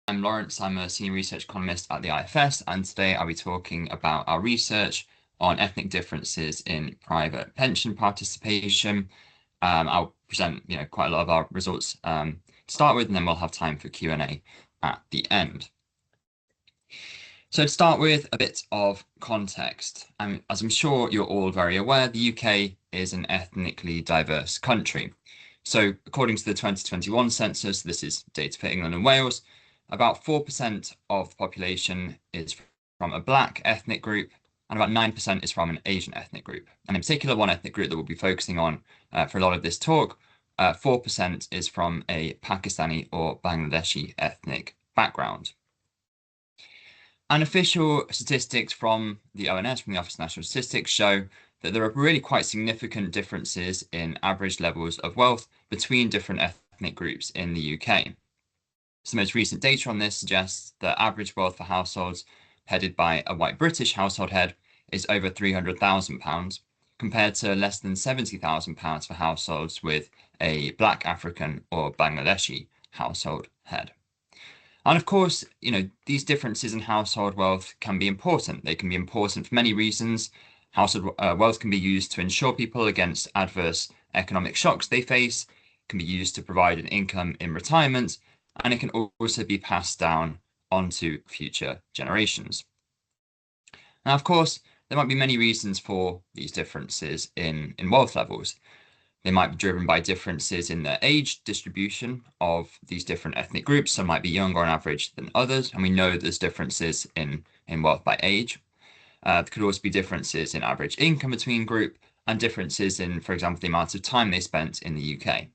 I'm Laurence. I'm a senior research economist at the IFS, and today I'll be talking about our research on ethnic differences in private pension participation. I'll present, quite a lot of our results to start with, and then we'll have time for Q&A at the end. So to start with, a bit of context. As I'm sure you're all very aware, the UK is an ethnically diverse country. So according to the 2021 census, this is data for England and Wales, about 4% of the population is from a Black ethnic group, and about 9% is from an Asian ethnic group. And in particular, one ethnic group that we'll be focusing on for a lot of this talk, 4% is from a Pakistani or Bangladeshi ethnic background. And official statistics from the ONS, from the Office of National Statistics, show that there are really quite significant differences in average levels of wealth between different ethnic groups in the UK. So the most recent data on this suggests that average wealth for households headed by a white British household head is over £300,000, compared to less than £70,000 for households with a Black African or Bangladeshi household head. And of course, these differences in household wealth can be important. They can be important for many reasons. Household wealth can be used to insure people against adverse economic shocks they face, can be used to provide an income in retirement, and it can also be passed down onto future generations. Now, of course, there might be many reasons for these differences in wealth levels. They might be driven by differences in the age distribution of these different ethnic groups. Some might be younger on average than others, and we know there's differences in wealth by age. There could also be differences in average income between groups, and differences in, for example, the amount of time they spent in the UK.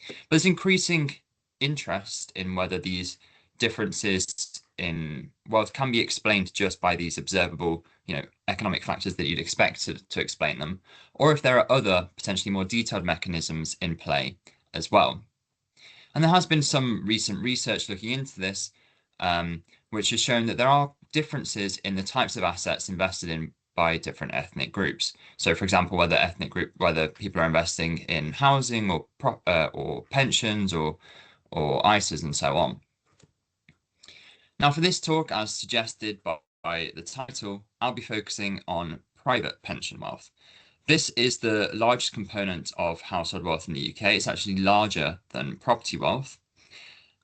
But there's increasing interest in whether these differences in wealth can be explained just by these observable, economic factors that you'd expect to explain them, or if there are other potentially more detailed mechanisms in play as well. And there has been some recent research looking into this, which has shown that there are differences in the types of assets invested in by different ethnic groups. So, for example, whether people are investing in housing or pensions or ISAs and so on. Now, for this talk, as suggested by the title, I'll be focusing on private pension wealth. This is the largest component of household wealth in the UK. It's actually larger than property wealth.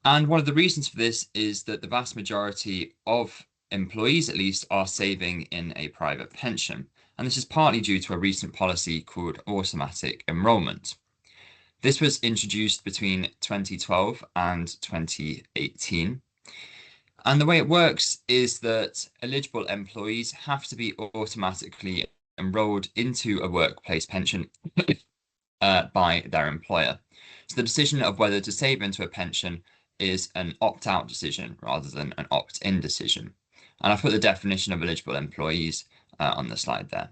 And one of the reasons for this is that the vast majority of employees, at least, are saving in a private pension. And this is partly due to a recent policy called automatic enrolment. This was introduced between 2012 and 2018. And the way it works is that eligible employees have to be automatically enrolled into a workplace pension by their employer. So the decision of whether to save into a pension is an opt-out decision rather than an opt-in decision. And I've put the definition of eligible employees on the slide there.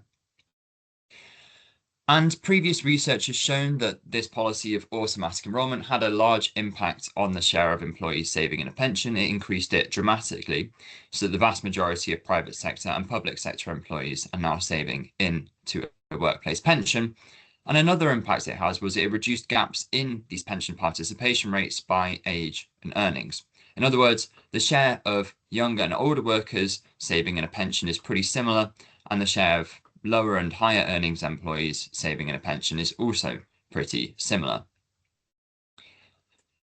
And previous research has shown that this policy of automatic enrolment had a large impact on the share of employees saving in a pension. It increased it dramatically, so that the vast majority of private sector and public sector employees are now saving into a workplace pension. And another impact it has was it reduced gaps in these pension participation rates by age and earnings. In other words, the share of younger and older workers saving in a pension is pretty similar, and the share of lower and higher earnings employees saving in a pension is also pretty similar.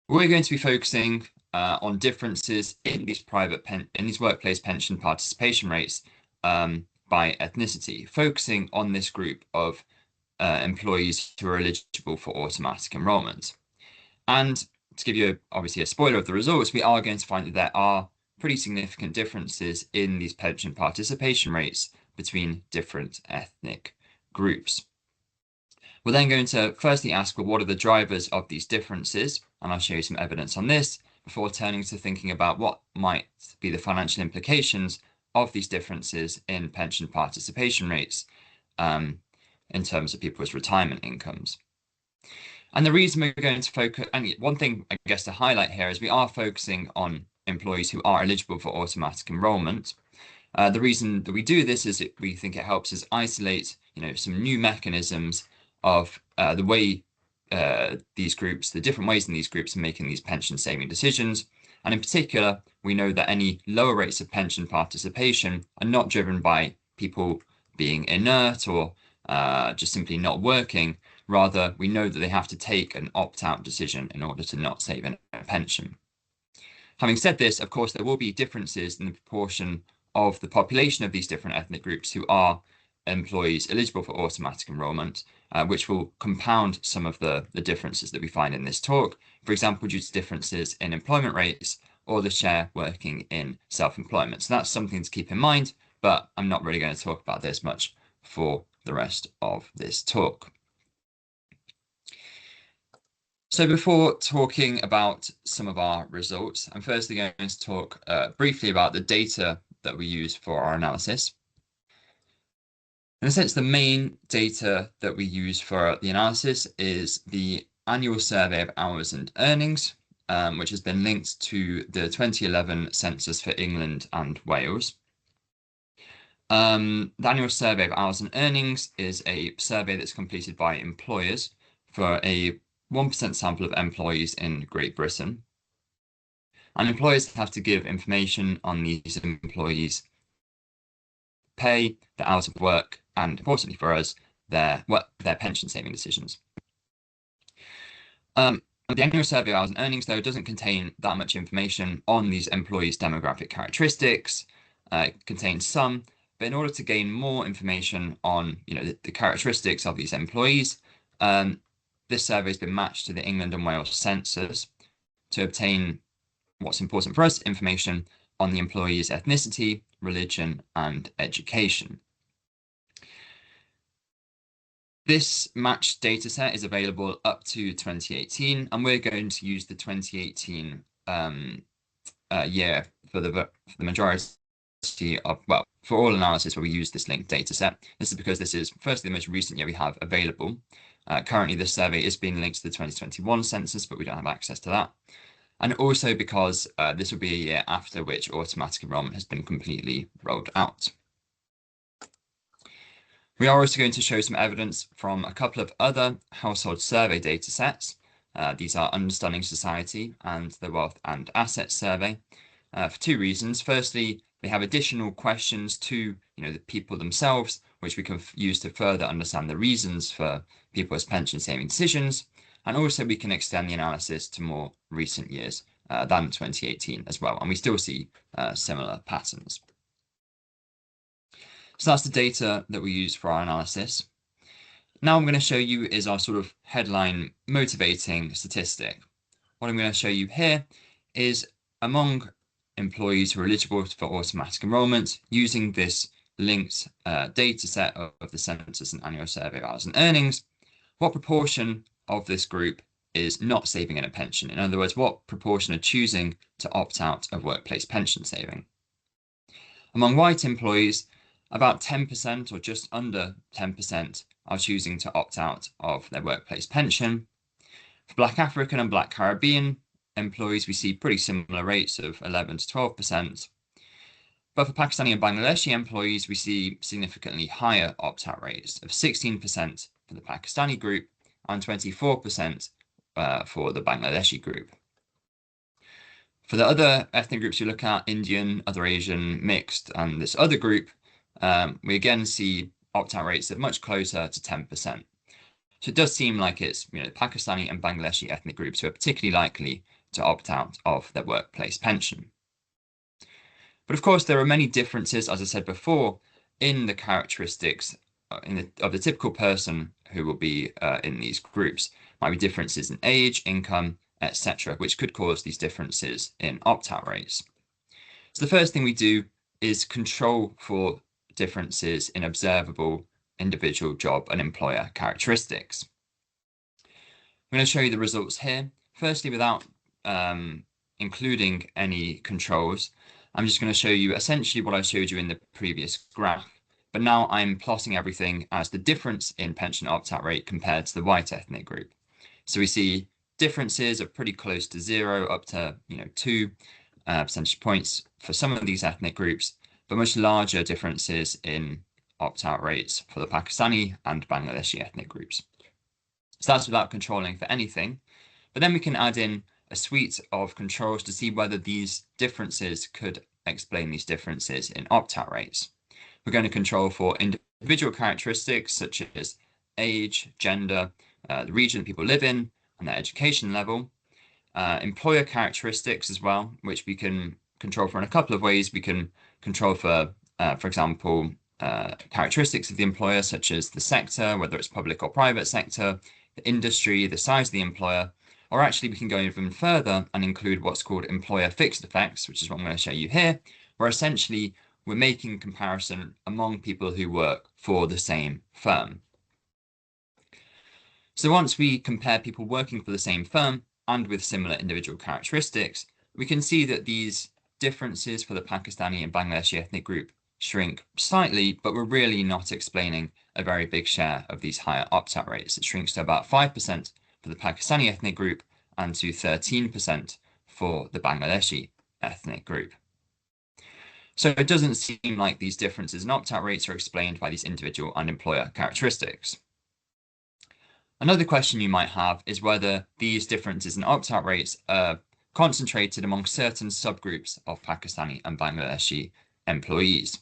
We're going to be focusing on differences in these workplace pension participation rates by ethnicity, focusing on this group of employees who are eligible for automatic enrolment. And to give you obviously a spoiler of the results, we are going to find that there are pretty significant differences in these pension participation rates between different ethnic groups. We're then going to firstly ask, well, what are the drivers of these differences? And I'll show you some evidence on this before turning to thinking about what might be the financial implications of these differences in pension participation rates in terms of people's retirement incomes. And the reason we're going to focus, and one thing I guess to highlight here is we are focusing on employees who are eligible for automatic enrolment. The reason that we do this is that we think it helps us isolate, some new mechanisms of the different ways in these groups are making these pension saving decisions, And in particular, we know that any lower rates of pension participation are not driven by people being inert or just simply not working. Rather, we know that they have to take an opt-out decision in order to not save in a pension. Having said this, of course, there will be differences in the proportion of the population of these different ethnic groups who are employees eligible for automatic enrolment, which will compound some of the differences that we find in this talk, for example, due to differences in employment rates or the share working in self-employment. So that's something to keep in mind, but I'm not really going to talk about this much for the rest of this talk. So before talking about some of our results, I'm firstly going to talk briefly about the data that we use for our analysis. In a sense, the main data that we use for the analysis is the annual survey of hours and earnings, which has been linked to the 2011 census for England and Wales. The annual survey of hours and earnings is a survey that's completed by employers for a 1% sample of employees in Great Britain. And employers have to give information on these employees' pay, their hours of work, and importantly for us, their pension saving decisions. The annual survey of hours and earnings, though, doesn't contain that much information on these employees' demographic characteristics. It contains some, but in order to gain more information on the characteristics of these employees, this survey has been matched to the England and Wales census to obtain what's important for us, information on the employee's ethnicity, religion, and education. This matched data set is available up to 2018, and we're going to use the 2018 year for the majority of, well, for all analysis where we use this linked data set. This is because this is firstly the most recent year we have available. Currently, this survey is being linked to the 2021 census, but we don't have access to that. And also because this will be a year after which automatic enrolment has been completely rolled out. We are also going to show some evidence from a couple of other household survey data sets. These are Understanding Society and the Wealth and Assets Survey, for two reasons. Firstly, they have additional questions to the people themselves, which we can use to further understand the reasons for people's pension saving decisions. And also we can extend the analysis to more recent years than 2018 as well. And we still see similar patterns. So that's the data that we use for our analysis. Now I'm going to show you is our sort of headline motivating statistic. What I'm going to show you here is among employees who are eligible for automatic enrolment using this linked data set of the census and annual survey of hours and earnings, what proportion of this group is not saving in a pension? In other words, what proportion are choosing to opt out of workplace pension saving? Among white employees, about 10% or just under 10% are choosing to opt out of their workplace pension. For Black African and Black Caribbean employees, we see pretty similar rates of 11 to 12%. But for Pakistani and Bangladeshi employees, we see significantly higher opt-out rates of 16% for the Pakistani group and 24% for the Bangladeshi group. For the other ethnic groups you look at, Indian, other Asian, mixed, and this other group, we again see opt-out rates that are much closer to 10%. So it does seem like it's Pakistani and Bangladeshi ethnic groups who are particularly likely to opt out of their workplace pension. But of course, there are many differences, as I said before, in the characteristics of the typical person who will be in these groups. Might be differences in age, income, etc., which could cause these differences in opt-out rates. So the first thing we do is control for differences in observable individual job and employer characteristics. I'm going to show you the results here. Firstly, without including any controls, I'm just going to show you essentially what I showed you in the previous graph, but now I'm plotting everything as the difference in pension opt-out rate compared to the white ethnic group. So we see differences are pretty close to 0 up to 2 percentage points for some of these ethnic groups, but much larger differences in opt-out rates for the Pakistani and Bangladeshi ethnic groups. So that's without controlling for anything. But then we can add in a suite of controls to see whether these differences could explain these differences in opt-out rates. We're going to control for individual characteristics such as age, gender, the region people live in, and their education level. Employer characteristics as well, which we can control for in a couple of ways. We can control for example, characteristics of the employer, such as the sector, whether it's public or private sector, the industry, the size of the employer, or actually we can go even further and include what's called employer fixed effects, which is what I'm going to show you here, where essentially we're making comparison among people who work for the same firm. So once we compare people working for the same firm and with similar individual characteristics, we can see that these differences for the Pakistani and Bangladeshi ethnic group shrink slightly, but we're really not explaining a very big share of these higher opt-out rates. It shrinks to about 5% for the Pakistani ethnic group and to 13% for the Bangladeshi ethnic group. So it doesn't seem like these differences in opt-out rates are explained by these individual and employer characteristics. Another question you might have is whether these differences in opt-out rates are concentrated among certain subgroups of Pakistani and Bangladeshi employees.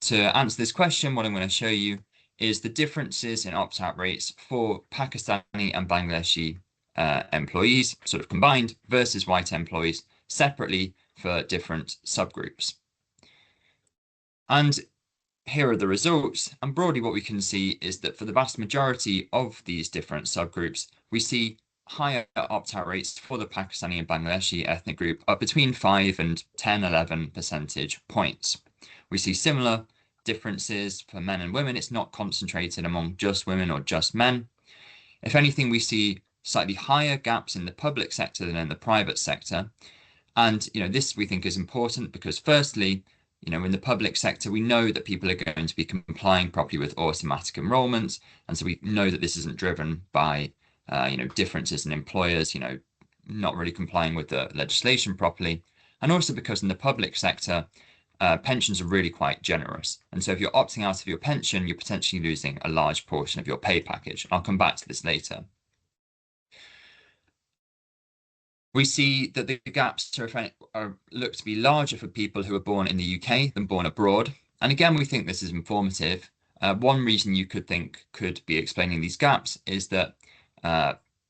To answer this question, what I'm going to show you is the differences in opt-out rates for Pakistani and Bangladeshi employees, sort of combined, versus white employees separately for different subgroups. And here are the results. And broadly, what we can see is that for the vast majority of these different subgroups, we see higher opt-out rates for the Pakistani and Bangladeshi ethnic group up between 5 and 10, 11 percentage points. We see similar differences for men and women. It's not concentrated among just women or just men. If anything, we see slightly higher gaps in the public sector than in the private sector. And this we think is important because firstly, in the public sector, we know that people are going to be complying properly with automatic enrolment. And so we know that this isn't driven by, differences in employers, not really complying with the legislation properly. And also because in the public sector, pensions are really quite generous. And so if you're opting out of your pension, you're potentially losing a large portion of your pay package. I'll come back to this later. We see that the gaps are look to be larger for people who are born in the UK than born abroad. And again, we think this is informative. One reason you could think could be explaining these gaps is that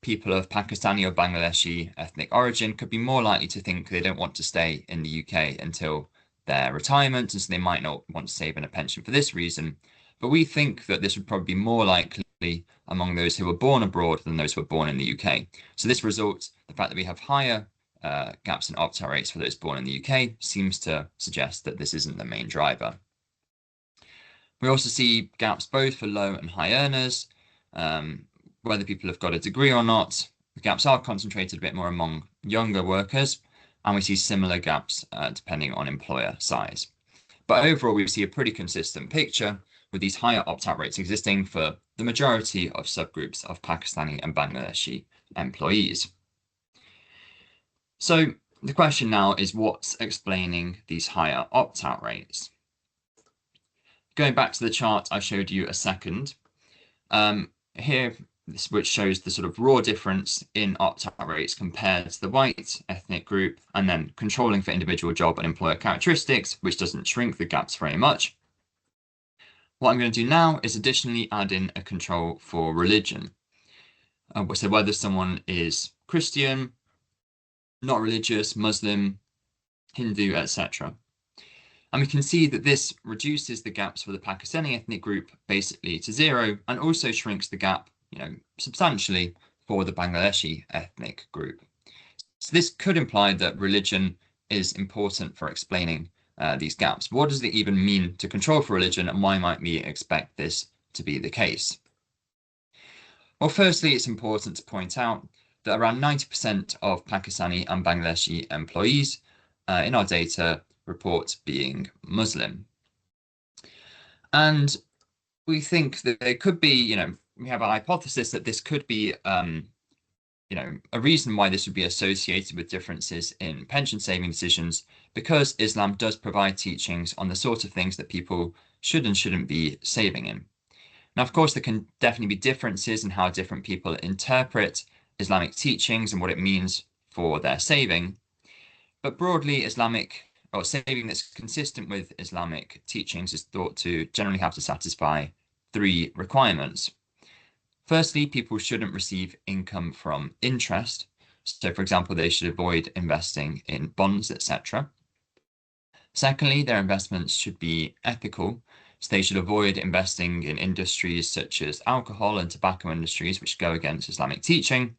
people of Pakistani or Bangladeshi ethnic origin could be more likely to think they don't want to stay in the UK until their retirement, and so they might not want to save in a pension for this reason. But we think that this would probably be more likely among those who were born abroad than those who were born in the UK. So this results, the fact that we have higher gaps in opt-out rates for those born in the UK seems to suggest that this isn't the main driver. We also see gaps both for low and high earners, whether people have got a degree or not. The gaps are concentrated a bit more among younger workers, and we see similar gaps depending on employer size. But overall, we see a pretty consistent picture with these higher opt-out rates existing for the majority of subgroups of Pakistani and Bangladeshi employees. So the question now is what's explaining these higher opt-out rates? Going back to the chart I showed you a second, here, which shows the sort of raw difference in opt-out rates compared to the white ethnic group, and then controlling for individual job and employer characteristics, which doesn't shrink the gaps very much. What I'm going to do now is additionally add in a control for religion. So whether someone is Christian, not religious, Muslim, Hindu, etc. And we can see that this reduces the gaps for the Pakistani ethnic group basically to 0, and also shrinks the gap, substantially for the Bangladeshi ethnic group. So this could imply that religion is important for explaining these gaps. What does it even mean to control for religion, and why might we expect this to be the case? Well, firstly, it's important to point out that around 90% of Pakistani and Bangladeshi employees in our data report being Muslim. And we think that there could be, we have a hypothesis that this could be, a reason why this would be associated with differences in pension saving decisions, because Islam does provide teachings on the sort of things that people should and shouldn't be saving in. Now, of course, there can definitely be differences in how different people interpret Islamic teachings and what it means for their saving. But broadly, Islamic or saving that's consistent with Islamic teachings is thought to generally have to satisfy three requirements. Firstly, people shouldn't receive income from interest. So, for example, they should avoid investing in bonds, etc. Secondly, their investments should be ethical. So they should avoid investing in industries such as alcohol and tobacco industries, which go against Islamic teaching.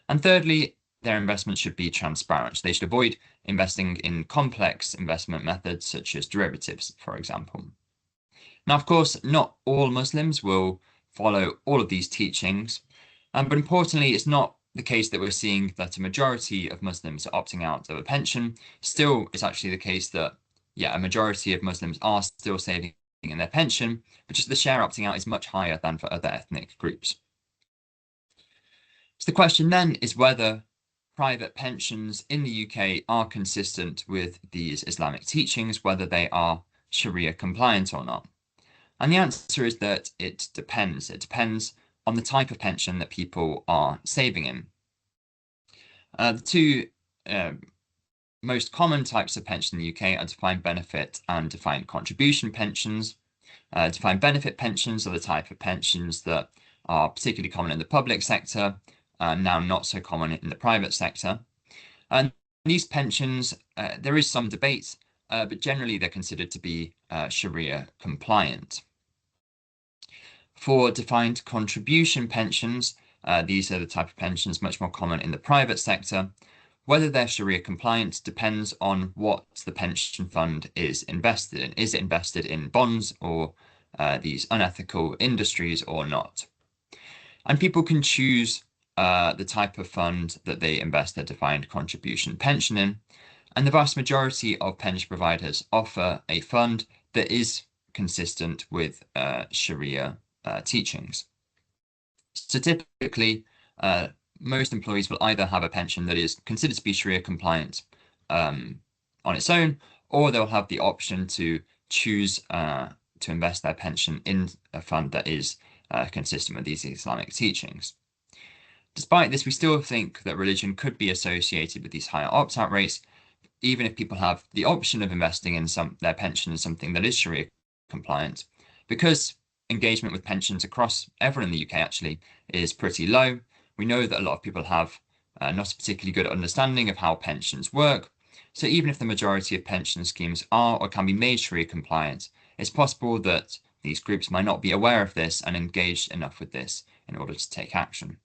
And thirdly, their investments should be transparent. They should avoid investing in complex investment methods such as derivatives, for example. Now, of course, not all Muslims will follow all of these teachings, but importantly, it's not the case that we're seeing that a majority of Muslims are opting out of a pension. Still, it's actually the case that, a majority of Muslims are still saving in their pension, but just the share opting out is much higher than for other ethnic groups. So the question then is whether private pensions in the UK are consistent with these Islamic teachings, whether they are Sharia compliant or not. And the answer is that it depends. It depends on the type of pension that people are saving in. The two most common types of pension in the UK are defined benefit and defined contribution pensions. Defined benefit pensions are the type of pensions that are particularly common in the public sector, now not so common in the private sector. And these pensions, there is some debate, but generally they're considered to be Sharia compliant. For defined contribution pensions, these are the type of pensions much more common in the private sector. Whether they're Sharia compliant depends on what the pension fund is invested in. Is it invested in bonds or these unethical industries or not? And people can choose the type of fund that they invest their defined contribution pension in. And the vast majority of pension providers offer a fund that is consistent with Sharia teachings. So typically, most employees will either have a pension that is considered to be Sharia compliant on its own, or they'll have the option to choose to invest their pension in a fund that is consistent with these Islamic teachings. Despite this, we still think that religion could be associated with these higher opt-out rates, even if people have the option of investing in their pension in something that is Sharia compliant, because engagement with pensions across everyone in the UK actually is pretty low. We know that a lot of people have not a particularly good understanding of how pensions work. So even if the majority of pension schemes are or can be made Sharia compliant, it's possible that these groups might not be aware of this and engaged enough with this in order to take action.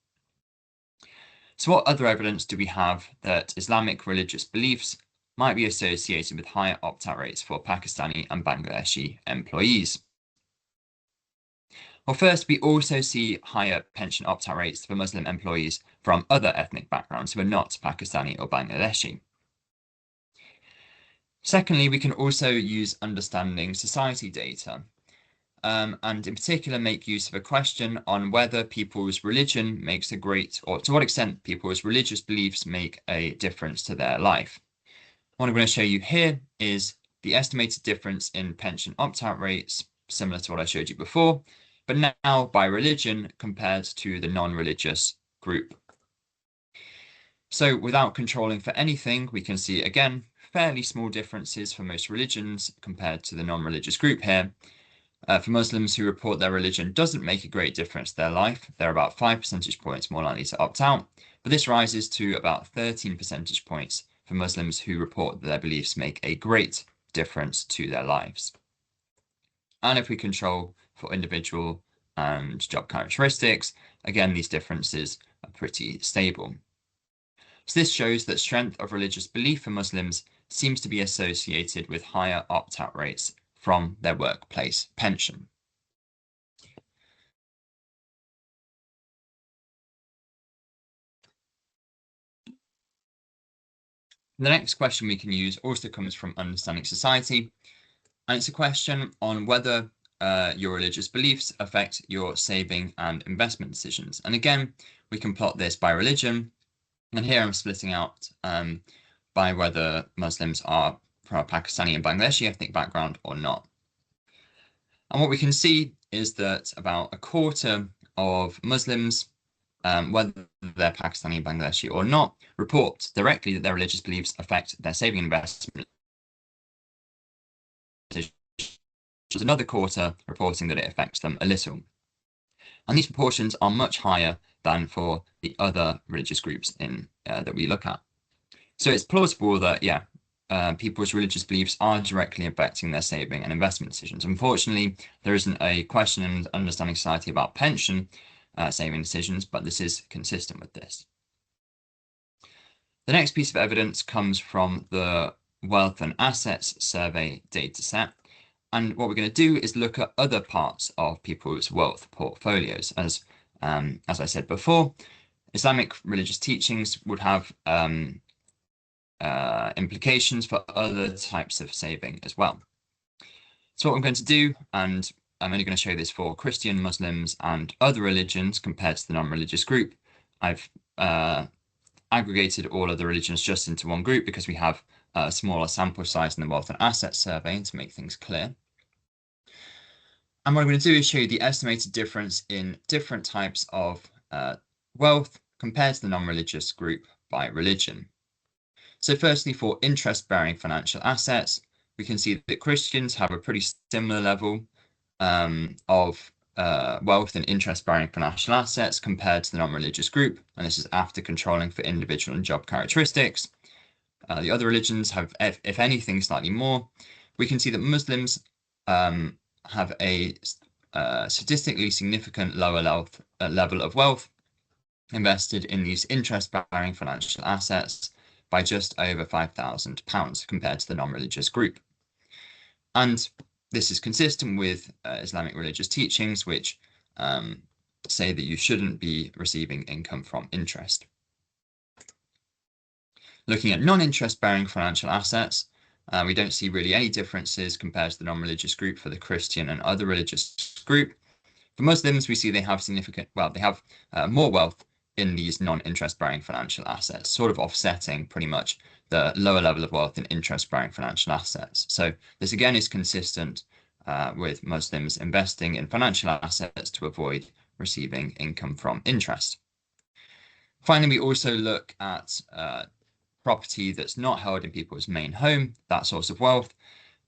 So what other evidence do we have that Islamic religious beliefs might be associated with higher opt-out rates for Pakistani and Bangladeshi employees? Well, first, we also see higher pension opt-out rates for Muslim employees from other ethnic backgrounds who are not Pakistani or Bangladeshi. Secondly, we can also use understanding society data, and in particular make use of a question on whether people's religion makes or to what extent people's religious beliefs make a difference to their life. What I'm going to show you here is the estimated difference in pension opt-out rates, similar to what I showed you before, but now by religion compared to the non-religious group. So without controlling for anything, we can see, again, fairly small differences for most religions compared to the non-religious group here. For Muslims who report their religion doesn't make a great difference to their life, they're about 5 percentage points more likely to opt out, but this rises to about 13 percentage points for Muslims who report that their beliefs make a great difference to their lives. And if we control for individual and job characteristics, again, these differences are pretty stable. So this shows that strength of religious belief for Muslims seems to be associated with higher opt-out rates from their workplace pension. The next question we can use also comes from Understanding Society, and it's a question on whether your religious beliefs affect your saving and investment decisions. And again, we can plot this by religion, and here I'm splitting out by whether Muslims are from a Pakistani and Bangladeshi ethnic background or not. And what we can see is that about a quarter of Muslims whether they're Pakistani, Bangladeshi or not, report directly that their religious beliefs affect their saving and investment decisions. There's another quarter reporting that it affects them a little. And these proportions are much higher than for the other religious groups that we look at. So it's plausible that, people's religious beliefs are directly affecting their saving and investment decisions. Unfortunately, there isn't a question in Understanding Society about pension saving decisions, but this is consistent with this. The next piece of evidence comes from the Wealth and Assets Survey dataset. And what we're going to do is look at other parts of people's wealth portfolios. As I said before, Islamic religious teachings would have implications for other types of saving as well. So what I'm going to do, and I'm only going to show this for Christian, Muslims, and other religions compared to the non-religious group. I've aggregated all of the religions just into one group because we have a smaller sample size in the Wealth and Assets Survey to make things clear. And what I'm going to do is show you the estimated difference in different types of wealth compared to the non-religious group by religion. So firstly, for interest-bearing financial assets, we can see that Christians have a pretty similar level of wealth and interest-bearing financial assets compared to the non-religious group, and this is after controlling for individual and job characteristics. The other religions have, if anything, slightly more. We can see that Muslims have a statistically significant lower level of wealth invested in these interest-bearing financial assets by just over £5,000 compared to the non-religious group. And this is consistent with Islamic religious teachings, which say that you shouldn't be receiving income from interest. Looking at non-interest-bearing financial assets, we don't see really any differences compared to the non-religious group for the Christian and other religious group. For Muslims, we see they have more wealth in these non-interest-bearing financial assets, sort of offsetting pretty much the lower level of wealth in interest-bearing financial assets. So this again is consistent with Muslims investing in financial assets to avoid receiving income from interest. Finally, we also look at property that's not held in people's main home, that source of wealth.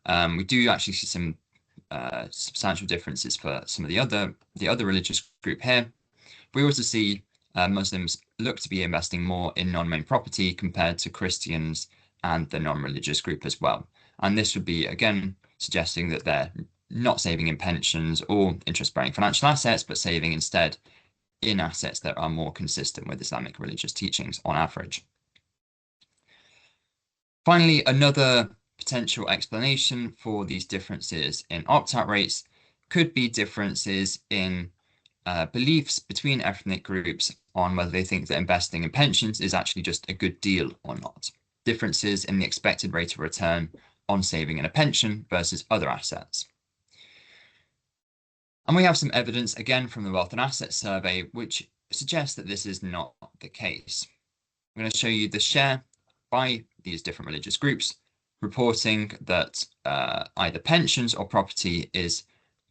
We do actually see some substantial differences for some of the other religious group here. We also see Muslims look to be investing more in non-main property compared to Christians and the non-religious group as well. And this would be, again, suggesting that they're not saving in pensions or interest-bearing financial assets, but saving instead in assets that are more consistent with Islamic religious teachings on average. Finally, another potential explanation for these differences in opt-out rates could be differences in beliefs between ethnic groups on whether they think that investing in pensions is actually just a good deal or not. Differences in the expected rate of return on saving in a pension versus other assets. And we have some evidence, again, from the Wealth and Assets Survey, which suggests that this is not the case. I'm going to show you the share by these different religious groups, reporting that either pensions or property is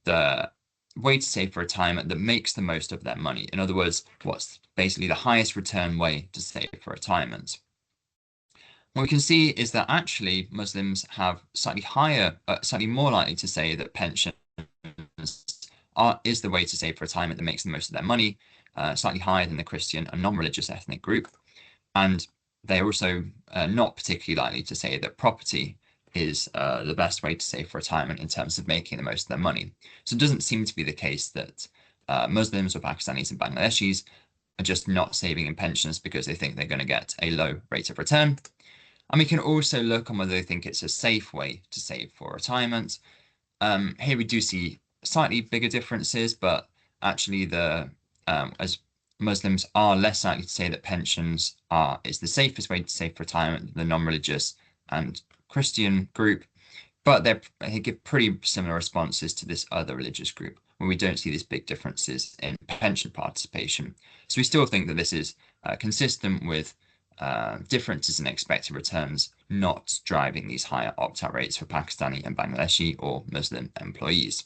the way to save for retirement that makes the most of their money. In other words, what's basically the highest return way to save for retirement. What we can see is that actually Muslims have slightly more likely to say that pensions is the way to save for retirement that makes the most of their money, slightly higher than the Christian and non-religious ethnic group. And they're also not particularly likely to say that property is the best way to save for retirement in terms of making the most of their money. So it doesn't seem to be the case that Muslims or Pakistanis and Bangladeshis are just not saving in pensions because they think they're going to get a low rate of return. And we can also look on whether they think it's a safe way to save for retirement. Here we do see slightly bigger differences, but actually as Muslims are less likely to say that pensions is the safest way to save for retirement than the non-religious and Christian group, but they give pretty similar responses to this other religious group, where we don't see these big differences in pension participation. So we still think that this is consistent with differences in expected returns not driving these higher opt-out rates for Pakistani and Bangladeshi or Muslim employees.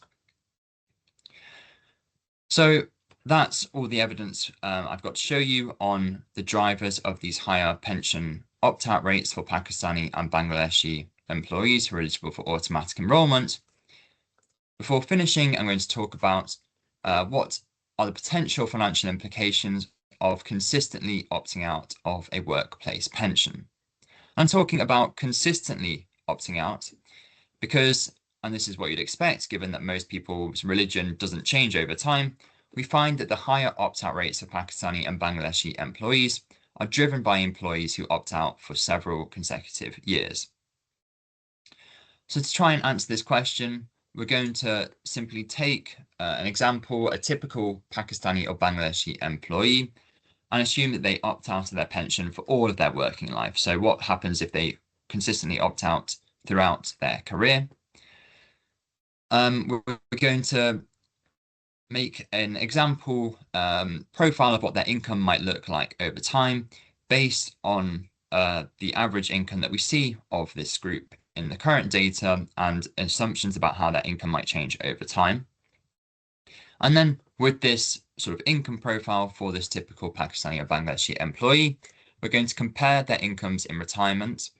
So that's all the evidence I've got to show you on the drivers of these higher pension opt-out rates for Pakistani and Bangladeshi employees who are eligible for automatic enrolment. Before finishing, I'm going to talk about what are the potential financial implications of consistently opting out of a workplace pension. I'm talking about consistently opting out because, and this is what you'd expect, given that most people's religion doesn't change over time, we find that the higher opt-out rates of Pakistani and Bangladeshi employees are driven by employees who opt out for several consecutive years. So to try and answer this question, we're going to simply take an example, a typical Pakistani or Bangladeshi employee, and assume that they opt out of their pension for all of their working life. So what happens if they consistently opt out throughout their career? We're going to make an example profile of what their income might look like over time based on the average income that we see of this group in the current data and assumptions about how that income might change over time. And then with this sort of income profile for this typical Pakistani or Bangladeshi employee, we're going to compare their incomes in retirement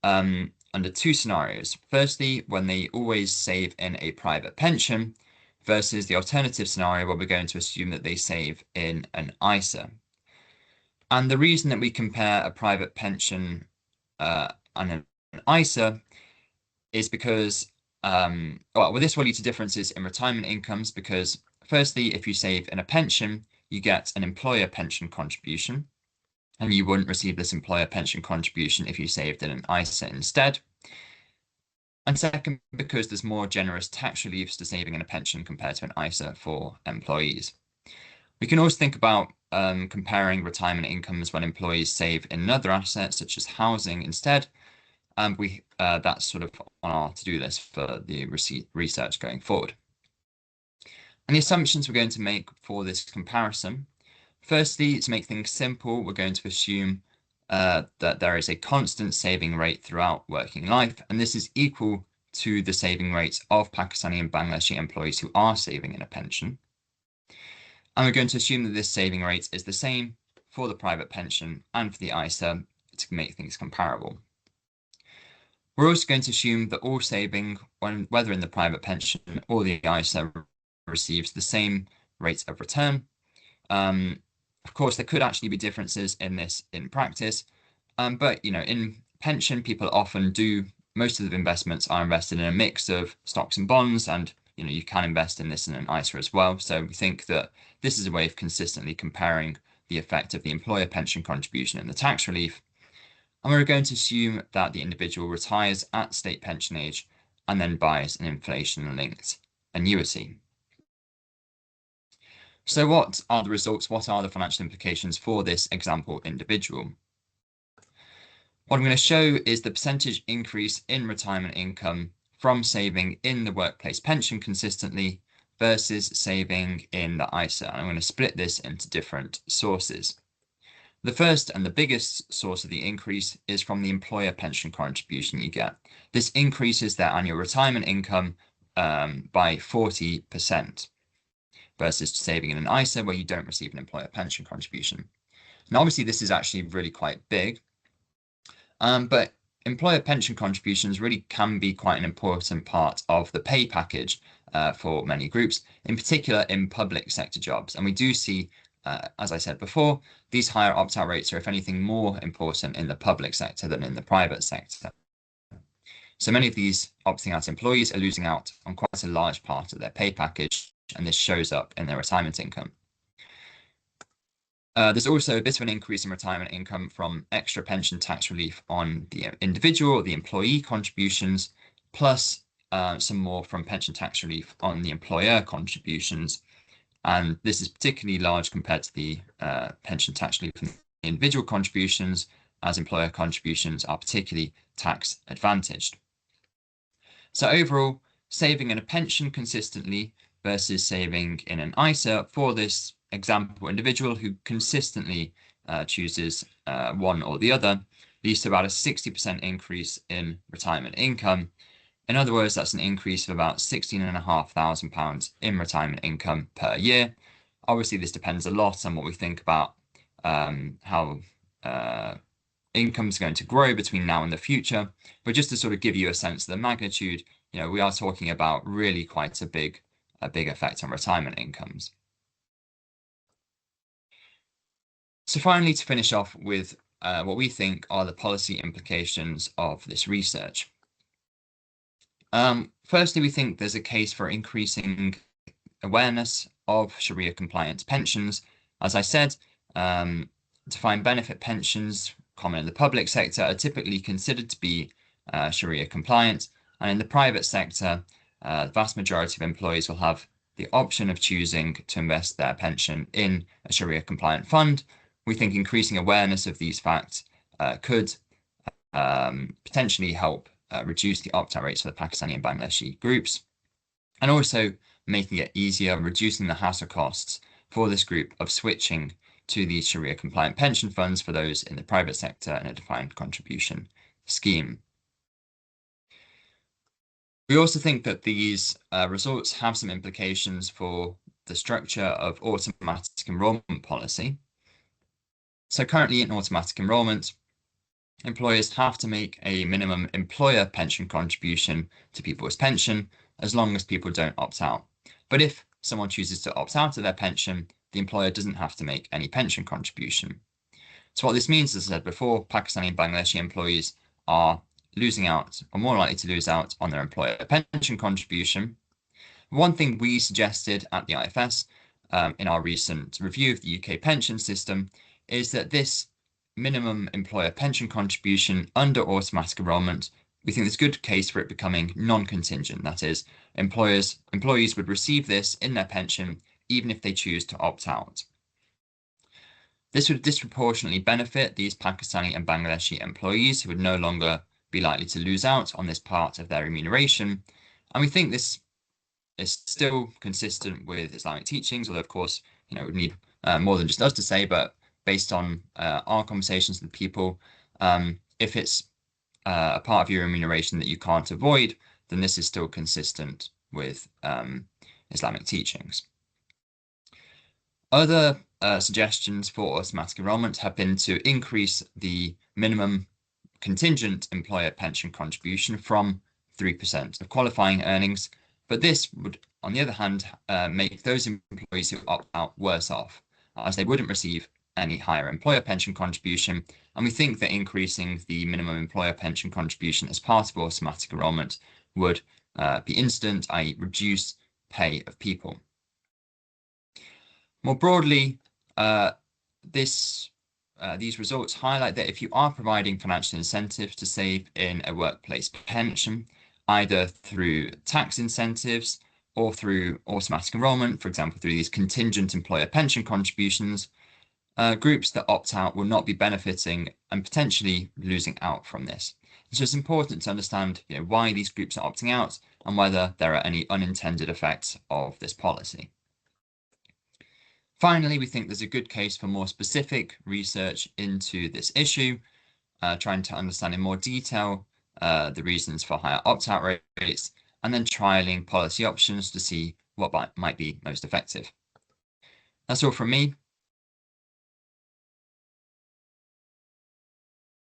under two scenarios. Firstly, when they always save in a private pension versus the alternative scenario where we're going to assume that they save in an ISA. And the reason that we compare a private pension and an ISA is because, well, this will lead to differences in retirement incomes because, firstly, if you save in a pension, you get an employer pension contribution, and you wouldn't receive this employer pension contribution if you saved in an ISA instead. And second, because there's more generous tax reliefs to saving in a pension compared to an ISA for employees. We can also think about comparing retirement incomes when employees save in another asset, such as housing instead. And that's sort of on our to-do list for the research going forward. And the assumptions we're going to make for this comparison. Firstly, to make things simple, we're going to assume that there is a constant saving rate throughout working life, and this is equal to the saving rates of Pakistani and Bangladeshi employees who are saving in a pension. And we're going to assume that this saving rate is the same for the private pension and for the ISA to make things comparable. We're also going to assume that all saving, whether in the private pension or the ISA, receives the same rate of return. Of course, there could actually be differences in this in practice, but in pension, people often do, most of the investments are invested in a mix of stocks and bonds, and you can invest in this in an ISA as well. So we think that this is a way of consistently comparing the effect of the employer pension contribution and the tax relief. And we're going to assume that the individual retires at state pension age and then buys an inflation-linked annuity. So what are the results? What are the financial implications for this example individual? What I'm going to show is the percentage increase in retirement income from saving in the workplace pension consistently versus saving in the ISA. I'm going to split this into different sources. The first and the biggest source of the increase is from the employer pension contribution you get. This increases their annual retirement income by 40%. Versus saving in an ISA where you don't receive an employer pension contribution. And obviously this is actually really quite big, but employer pension contributions really can be quite an important part of the pay package for many groups, in particular in public sector jobs. And we do see, as I said before, these higher opt-out rates are, if anything, more important in the public sector than in the private sector. So many of these opting out employees are losing out on quite a large part of their pay package, and this shows up in their retirement income. There's also a bit of an increase in retirement income from extra pension tax relief on the individual or the employee contributions, plus some more from pension tax relief on the employer contributions. And this is particularly large compared to the pension tax relief from the individual contributions, as employer contributions are particularly tax advantaged. So overall, saving in a pension consistently versus saving in an ISA for this example individual who consistently chooses one or the other leads to about a 60% increase in retirement income. In other words, that's an increase of about £16,500 in retirement income per year, Obviously, this depends a lot on what we think about how income is going to grow between now and the future. But just to sort of give you a sense of the magnitude, we are talking about really quite a big effect on retirement incomes. So finally, to finish off with what we think are the policy implications of this research. Firstly, we think there's a case for increasing awareness of Sharia compliant pensions. As I said, defined benefit pensions common in the public sector are typically considered to be Sharia compliant, and in the private sector, the vast majority of employees will have the option of choosing to invest their pension in a Sharia compliant fund. We think increasing awareness of these facts could potentially help reduce the opt-out rates for the Pakistani and Bangladeshi groups, and also making it easier, reducing the hassle costs for this group of switching to these Sharia compliant pension funds for those in the private sector in a defined contribution scheme. We also think that these results have some implications for the structure of automatic enrolment policy. So currently in automatic enrolment, employers have to make a minimum employer pension contribution to people's pension as long as people don't opt out. But if someone chooses to opt out of their pension, the employer doesn't have to make any pension contribution. So what this means, as I said before, Pakistani and Bangladeshi employees are losing out, or more likely to lose out on their employer pension contribution. One thing we suggested at the IFS in our recent review of the UK pension system is that this minimum employer pension contribution under automatic enrolment, we think there's a good case for it becoming non-contingent. That is, employees would receive this in their pension even if they choose to opt out. This would disproportionately benefit these Pakistani and Bangladeshi employees who would no longer be likely to lose out on this part of their remuneration. And we think this is still consistent with Islamic teachings, although of course, we need more than just us to say, but based on our conversations with people, if it's a part of your remuneration that you can't avoid, then this is still consistent with Islamic teachings. Other suggestions for automatic enrolment have been to increase the minimum contingent employer pension contribution from 3% of qualifying earnings, but this would, on the other hand, make those employees who opt out worse off, as they wouldn't receive any higher employer pension contribution. And we think that increasing the minimum employer pension contribution as part of automatic enrolment would be instant, i.e. reduce pay of people. More broadly, these results highlight that if you are providing financial incentives to save in a workplace pension, either through tax incentives or through automatic enrolment, for example, through these contingent employer pension contributions, groups that opt out will not be benefiting and potentially losing out from this. So it's important to understand why these groups are opting out and whether there are any unintended effects of this policy. Finally, we think there's a good case for more specific research into this issue, trying to understand in more detail the reasons for higher opt-out rates, and then trialing policy options to see what might be most effective. That's all from me.